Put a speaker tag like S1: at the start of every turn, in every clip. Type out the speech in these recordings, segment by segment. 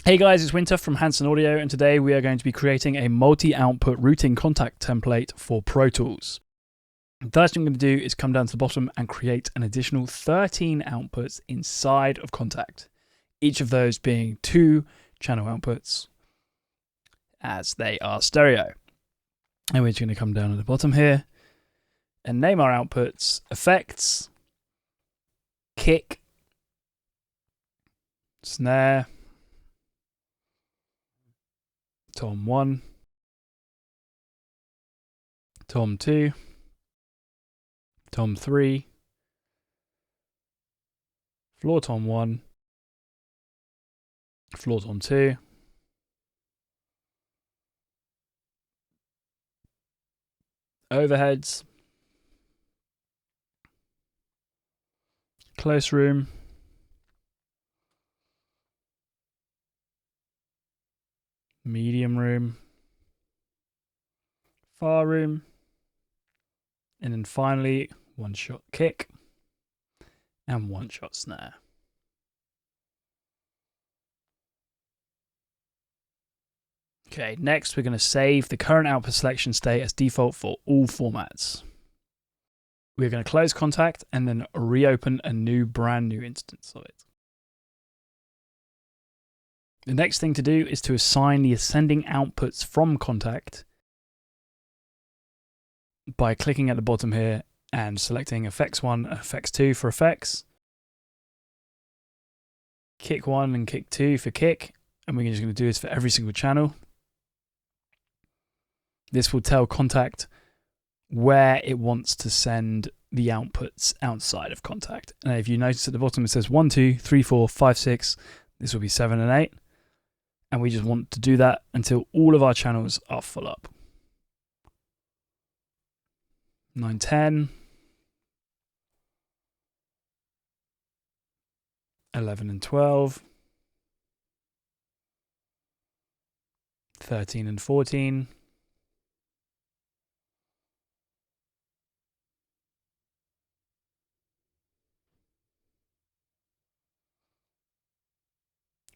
S1: Hey guys, it's Winter from Hanson Audio, and today we are going to be creating a multi-output routing contact template for Pro Tools. The first thing I'm going to do is come down to the bottom and create an additional 13 outputs inside of Contact, each of those being 2 channel outputs as they are stereo. And we're just going to come down at the bottom here and name our outputs effects, kick, snare, tom 1, tom 2, tom 3, floor tom 1, floor tom 2, overheads, close room, medium room, far room, and then finally one shot kick and one shot snare. Okay, next we're going to save the current output selection state as default for all formats. We're going to close Contact and then reopen a brand new instance of it. The next thing to do is to assign the ascending outputs from Contact by clicking at the bottom here and selecting effects 1 and effects 2 for effects, kick 1 and kick 2 for kick, and we're just going to do this for every single channel. This will tell Contact where it wants to send the outputs outside of Contact. And if you notice at the bottom it says 1, 2, 3, 4, 5, 6, this will be 7 and 8. And we just want to do that until all of our channels are full up. 9, 10, 11 and 12, 13 and 14,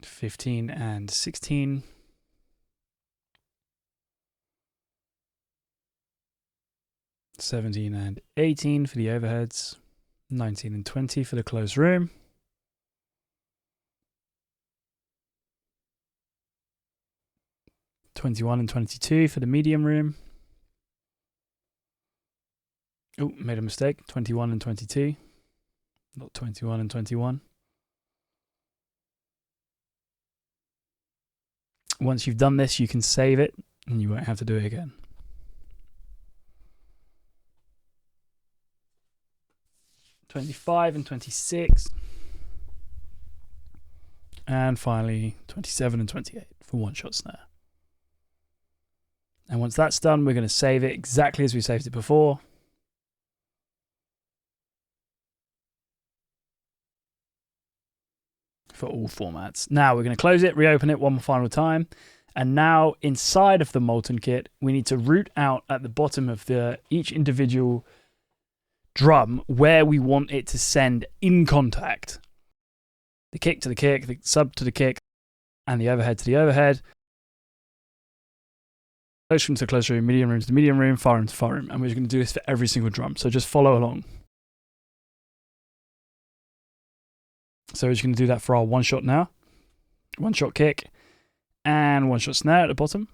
S1: 15 and 16, 17 and 18 for the overheads, 19 and 20 for the closed room, 21 and 22 for the medium room. Oh, made a mistake. 21 and 22, not 21 and 21. Once you've done this, you can save it and you won't have to do it again. $25 and 26. And finally, 27 and 28 for one shot snare. And once that's done, we're going to save it exactly as we saved it before. For all formats. Now we're going to close it, reopen it one final time. And now inside of the Molten kit, we need to root out at the bottom of each individual drum where we want it to send in Contact. The kick to the kick, the sub to the kick, and the overhead to the overhead. Close room to close room, medium room to the medium room, far room to far room. And we're just going to do this for every single drum. So just follow along. So we're just going to do that for our one shot now. One shot kick and one shot snare at the bottom.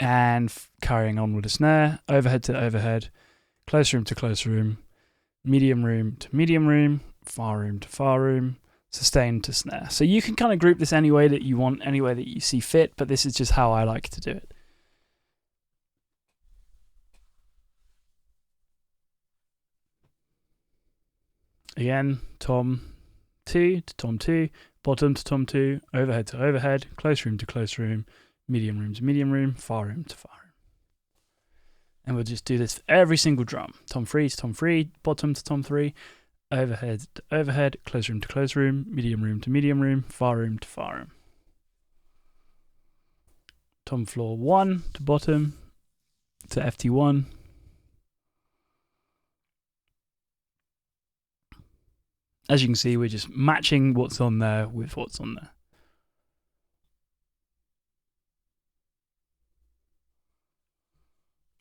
S1: And carrying on with the snare, overhead to overhead, close room to close room, medium room to medium room, far room to far room, sustain to snare. So you can kind of group this any way that you want, any way that you see fit, but this is just how I like to do it. Again, tom 2 to tom 2, bottom to tom 2, overhead to overhead, close room to close room, medium room to medium room, far room to far room. And we'll just do this for every single drum. Tom 3 to tom 3, bottom to tom 3, overhead to overhead, close room to close room, medium room to medium room, far room to far room. Tom floor 1 to bottom to FT1. As you can see, we're just matching what's on there with what's on there.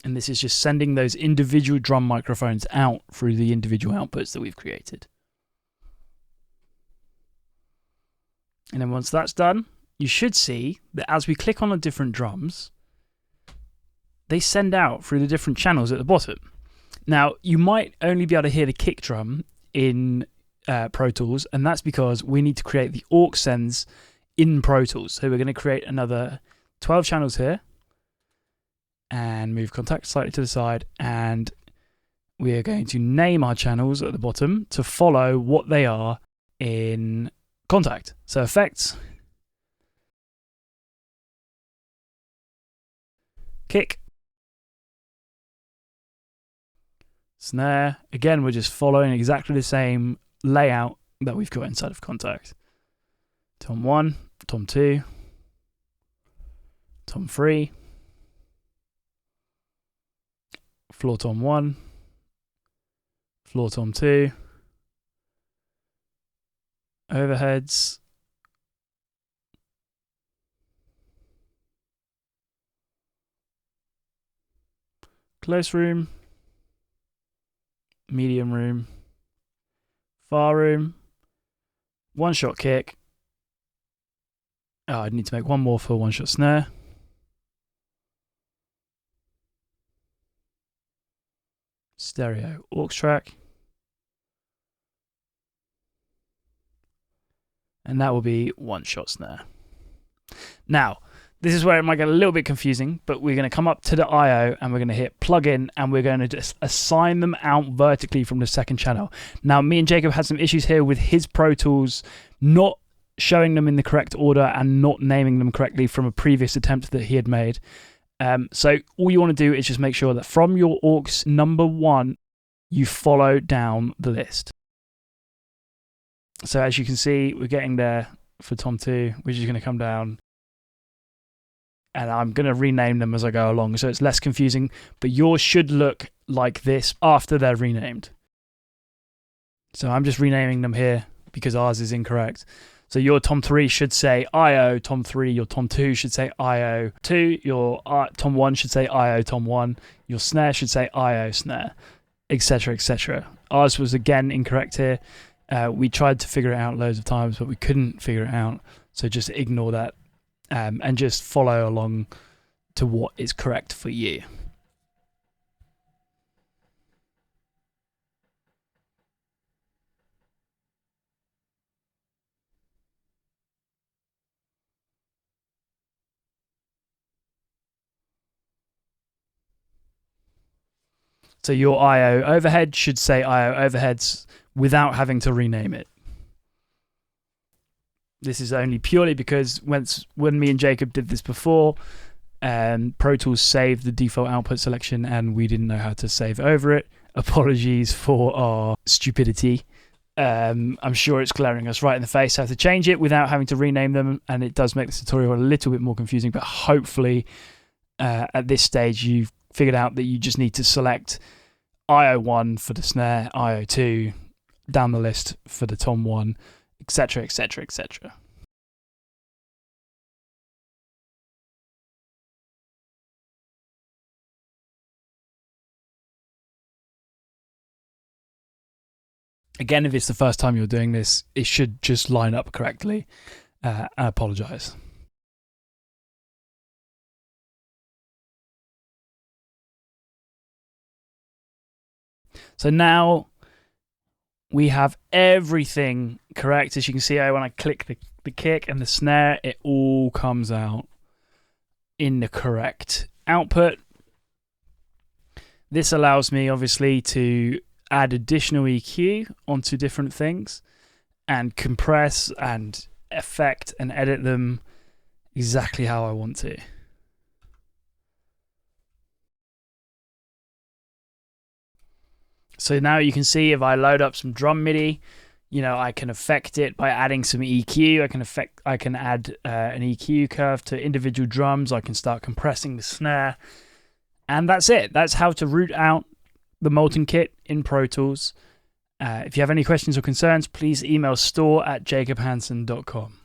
S1: And this is just sending those individual drum microphones out through the individual outputs that we've created. And then once that's done, you should see that as we click on the different drums, they send out through the different channels at the bottom. Now, you might only be able to hear the kick drum in Pro Tools, and that's because we need to create the aux sends in Pro Tools. So we're going to create another 12 channels here and move Kontakt slightly to the side, and we are going to name our channels at the bottom to follow what they are in Kontakt. So effects, kick, snare. Again, we're just following exactly the same layout that we've got inside of Kontakt. Tom 1, Tom 2, Tom 3, floor Tom 1, floor Tom 2, overheads, close room, medium room, far room, one shot kick. I need to make one more for one shot snare. Stereo aux track. And that will be one shot snare. Now, this is where it might get a little bit confusing, but we're going to come up to the I/O and we're going to hit plug in, and we're going to just assign them out vertically from the second channel. Now, me and Jacob had some issues here with his Pro Tools not showing them in the correct order and not naming them correctly from a previous attempt that he had made. So all you want to do is just make sure that from your aux number 1, you follow down the list. So as you can see, we're getting there for Tom 2, which is going to come down. And I'm going to rename them as I go along, so it's less confusing. But yours should look like this after they're renamed. So I'm just renaming them here because ours is incorrect. So your Tom 3 should say I/O Tom 3, your Tom 2 should say I/O 2, your Tom 1 should say I/O Tom 1, your snare should say I/O snare, etc., etc. Ours was again incorrect here. We tried to figure it out loads of times, but we couldn't figure it out. So just ignore that and just follow along to what is correct for you. So your I/O overhead should say I/O overheads without having to rename it. This is only purely because when me and Jacob did this before, Pro Tools saved the default output selection and we didn't know how to save over it. Apologies for our stupidity. I'm sure it's glaring us right in the face how to change it without having to rename them, and it does make the tutorial a little bit more confusing, but hopefully at this stage you've figured out that you just need to select I/O1 for the snare, I/O2 down the list for the Tom 1, etc., etc., etc. Again, if it's the first time you're doing this, it should just line up correctly. I apologize. So now we have everything correct. As you can see, when I click the kick and the snare, it all comes out in the correct output. This allows me, obviously, to add additional EQ onto different things and compress and effect and edit them exactly how I want to. So now you can see if I load up some drum MIDI, I can affect it by adding some EQ. I can add an EQ curve to individual drums. I can start compressing the snare. And that's it. That's how to root out the Molten kit in Pro Tools. If you have any questions or concerns, please email store@jacobhansen.com.